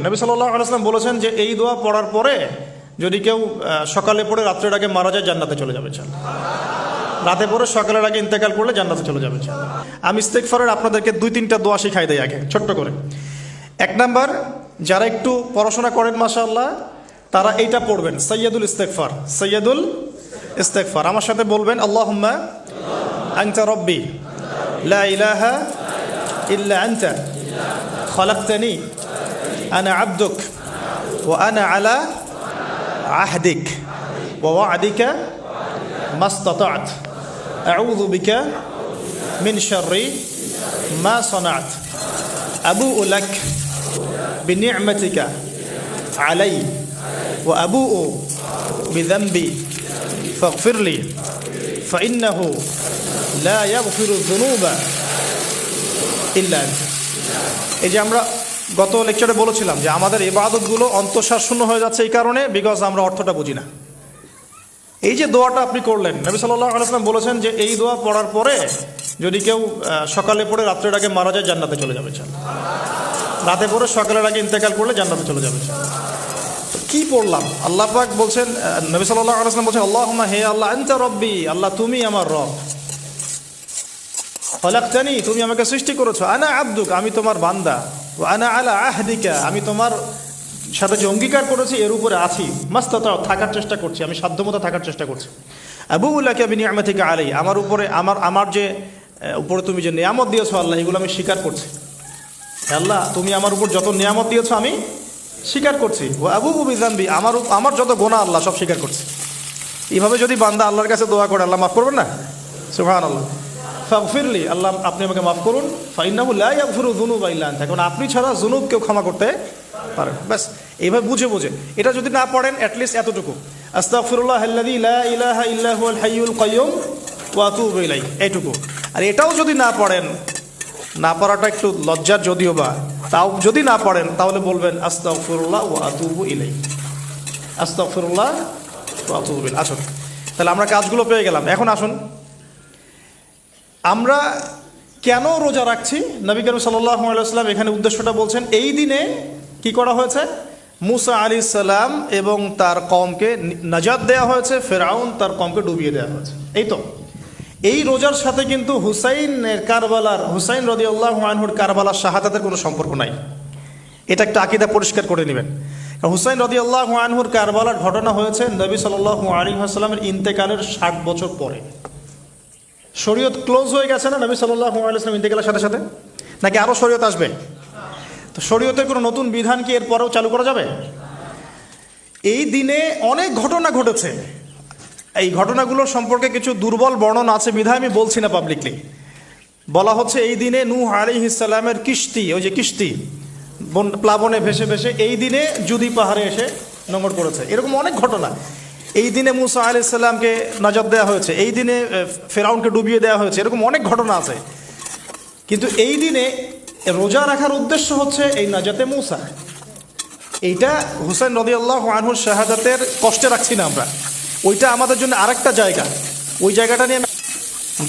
নবী সাল্লাল্লাহু আলাইহি ওয়াসাল্লাম বলেছেন যে এই দোয়া পড়ার পরে যদি কেউ সকালে পড়ে রাত্রের আগে মারা যায় জান্নাতে চলে যাবে ইনশাআল্লাহ। রাতে পড়ে সকালের আগে ইন্তেকাল করলে জান্নাতে চলে যাবে ইনশাআল্লাহ। আমি ইস্তেগফারের আপনাদেরকে 2-3টা দোয়া শিখাই দেই আগে ছোট্ট করে। 1 নাম্বার, যারা একটু পড়াশোনা করেন মাশাআল্লাহ তারা এইটা পড়বেন, সাইয়্যিদুল ইস্তেগফার। সাইয়্যিদুল ইস্তেগফার আমার সাথে বলবেন, আল্লাহুম্মা আনতা রাব্বি লা ইলাহা ইল্লা আনতা খলাকতানি আনা আবদুক ওয়া আনা আলা আহদিক ওয়া ওয়া'দিকা মাস্তাতা'ত আউযু বিকা মিন শাররি মা সানা'ত আবু'ু লাক বিনি'মাতিকা আলাই ওয়া আবু'ু বিযানবি ফাগফির লি ফাইন্নাহু লা ইয়াগফিরু যুনুবা ইল্লা আনতা। এই যে আমরা গত লেকচারে বলেছিলাম যে আমাদের ইবাদতগুলো অন্তঃসার শূন্য হয়ে যাচ্ছে এই কারণে, বিকজ আমরা অর্থটা বুঝি না। এই যে দোয়াটা আপনি করলেন, নবী সাল্লাল্লাহু আলাইহি ওয়াসাল্লাম বলেছেন যে এই দোয়া পড়ার পরে যদি কেউ সকালে পড়ে রাত্রের আগে মারা যায় জান্নাতে চলে যাবে ইনশাআল্লাহ। রাতে পড়ে সকালের আগে ইন্তেকাল করলে জান্নাতে চলে যাবে ইনশাআল্লাহ। কি পড়লাম? আল্লাহ পাক বলছেন, নবী সাল্লাল্লাহু আলাইহি ওয়াসাল্লাম বলছেন, আল্লাহুম্মা হে আল্লাহ আনতা রব্বি, আল্লাহ তুমি আমার রব, খলাকতানি তুমি আমাকে সৃষ্টি করেছো, আনা আবদুক আমি তোমার বান্দা, ওয়া আনা আলা আহদিকা আমি তোমার সাথে যে অঙ্গীকার করেছি এর উপরে আছি, মাস্তাতা থাকার চেষ্টা করছি, আমি সাধ্যমতো থাকার চেষ্টা করছি। আবু'ু লাকা বিনি'মাতিকা আলাই আমার উপরে আমার যে উপরে তুমি যে নিয়ামত দিয়েছো আল্লাহ এগুলো আমি স্বীকার করছি। আল্লাহ তুমি আমার উপর যত নিয়ামত দিয়েছো আমি স্বীকার করছি। ওয়া আবু'ু বিযানবি আমার যত গুনাহ আল্লাহ সব স্বীকার করছি। এইভাবে যদি বান্দা আল্লাহর কাছে দোয়া করে আল্লাহ মাফ করবেন না? সুবহানাল্লাহ। ফাগফিরলি আল্লাহ আপনি আমাকে মাফ করুন, ফাইন্নাহু লা ইয়াগফিরু যুনুবা ইল্লা আনতা কারণ আপনি ছাড়া যুনুব কেউ ক্ষমা করতে পারেন। ব্যাস এইভাবে বুঝে বুঝে এটা যদি না পড়েন অ্যাটলিস্ট এতটুকু, আস্তাগফিরুল্লাহাল্লাযী লা ইলাহা ইল্লা হুয়াল হাইয়ুল কাইয়্যুম ওয়া আতুবু ইলাইহি, এইটুকু। আর এটাও যদি না পড়েন, না পড়াটা একটু লজ্জার যদিও বা, তাও যদি না পড়েন তাহলে বলবেন আস্তাগফিরুল্লাহ ওয়া আতুবু ইলাইহি, আস্তাগফিরুল্লাহ ওয়া আতুবু ইলাইহি। আসুন তাহলে আমরা কাজগুলো পেয়ে গেলাম। এখন আসুন আমরা কেন রোজা রাখছি। নবী করিম সাল্লাল্লাহু আলাইহি ওয়াসাল্লাম এখানে উদ্দেশ্যটা বলছেন। এই দিনে কি করা হয়েছে? মুসা আলাইহিস সালাম এবং তার কওমকে নাজাত দেওয়া হয়েছে, ফেরাউন তার কওমকে ডুবিয়ে দেওয়া হয়েছে। এই তো এই রোজার সাথে কিন্তু হুসাইন রাদিয়াল্লাহু আনহুর কারবালার শাহাদাতের কোনো সম্পর্ক নাই। এটা একটা আকীদা পরিষ্কার করে নেবেন। হুসাইন রাদিয়াল্লাহু আনহুর কারবালার ঘটনা হয়েছে নবী সাল্লাল্লাহু আলাইহি ওয়াসাল্লামের ইন্তেকালের 60 বছর পরে। শরীয়ত ক্লোজ হয়ে গেছে না নবী সাল্লাল্লাহু আলাইহি ওয়াসাল্লাম ইন্তেকালের সাথে সাথে, নাকি আরও শরীয়ত আসবে? তো শরীয়তের কোনো নতুন বিধান কি এরপরেও চালু করা যাবে? এই দিনে অনেক ঘটনা ঘটেছে। এই ঘটনাগুলোর সম্পর্কে কিছু দুর্বল বর্ণনা আছে বিধায় আমি বলছি না পাবলিকলি। বলা হচ্ছে এই দিনে নূহ আলাইহিস সালামের কিস্তি, ওই যে কিস্তি প্লাবনে ভেসে ভেসে এই দিনে জুদি পাহাড়ে এসে নোঙর করেছে। এরকম অনেক ঘটনা। এই দিনে মুসা আলাইহিস সালামকে নাজাত দেওয়া হয়েছে, এই দিনে ফেরাউনকে ডুবিয়ে দেওয়া হয়েছে, এরকম অনেক ঘটনা আছে। কিন্তু এই দিনে রোজা রাখার উদ্দেশ্য হচ্ছে এই নাজাতে মুসা। এইটা হুসাইন রাদিয়াল্লাহু আনহুর শাহাদাতের কষ্টে রাখছি না আমরা, ওইটা আমাদের জন্য আরেকটা জায়গা। ওই জায়গাটা নিয়ে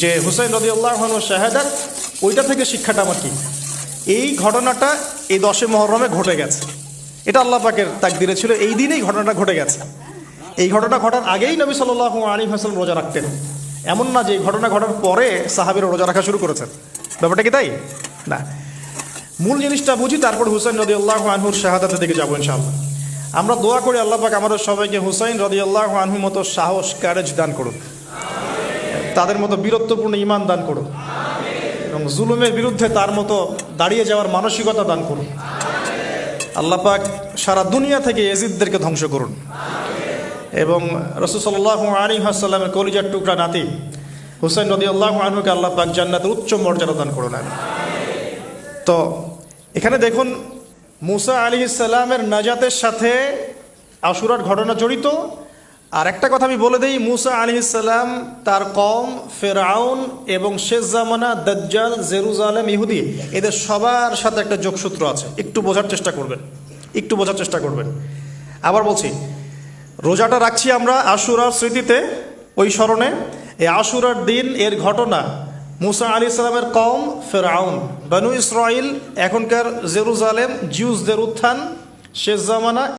যে হুসাইন রাদিয়াল্লাহু আনহুর শাহাদাত, ওইটা থেকে শিক্ষাটা আমার কি? এই ঘটনাটা এই 10 মুহররমে ঘটে গেছে। এটা আল্লাহ পাকের তাকদিরে ছিল, এই দিনেই ঘটনাটা ঘটে গেছে। এই ঘটনা ঘটার আগেই নবী সাল্লাল্লাহু আলাইহি ওয়াসাল্লাম রোজা রাখতেন। এমন না যে ঘটনা ঘটার পরে সাহাবীরা রোজা রাখা শুরু করেছেন, ব্যাপারটা কি তাই না? মূল জিনিসটা বুঝি, তারপর হুসাইন রাদিয়াল্লাহু আনহুর শাহাদাতের দিকে যাবো ইনশাআল্লাহ। আমরা দোয়া করি আল্লাহ পাক আমাদের সবাইকে হুসাইন রাদিয়াল্লাহু আনহুর মতো সাহস, কারেজ দান করুন, তাদের মতো বীরত্বপূর্ণ ঈমান দান করুন, এবং জুলুমের বিরুদ্ধে তার মতো দাঁড়িয়ে যাওয়ার মানসিকতা দান করুন। আল্লাহ পাক সারা দুনিয়া থেকে ইয়াজিদদেরকে ধ্বংস করুন, এবং রাসূল সাল্লাল্লাহু আলাইহি ওয়াসাল্লামের কলিজার টুকরা নাতি হুসাইন রাদিয়াল্লাহু আনহুকে আল্লাহ পাক জান্নাতের উচ্চ মর্যাদা দান করুন। তো এখানে দেখুন মুসা আলাইহিস সালামের নাজাতের সাথে আশুরার ঘটনা জড়িত। আর একটা কথা আমি বলে দিই, মুসা আলাইহিস সালাম, তার কওম, ফেরাউন এবং শেষ জামানা দাজ্জাল, জেরুজালেম, ইহুদি, এদের সবার সাথে একটা যোগসূত্র আছে। একটু বোঝার চেষ্টা করবেন। আবার বলছি, রোজাটা রাখছি আমরা আশুরার স্মৃতিতে, ওই স্মরণে। এই আশুরার দিন এর ঘটনা, মুসা আলাইহিস সালামের কওম, ফেরাউন, বনু ইসরাইল, এখনকার জেরুজালেম, জিউসদের উত্থান, শেষ জামানা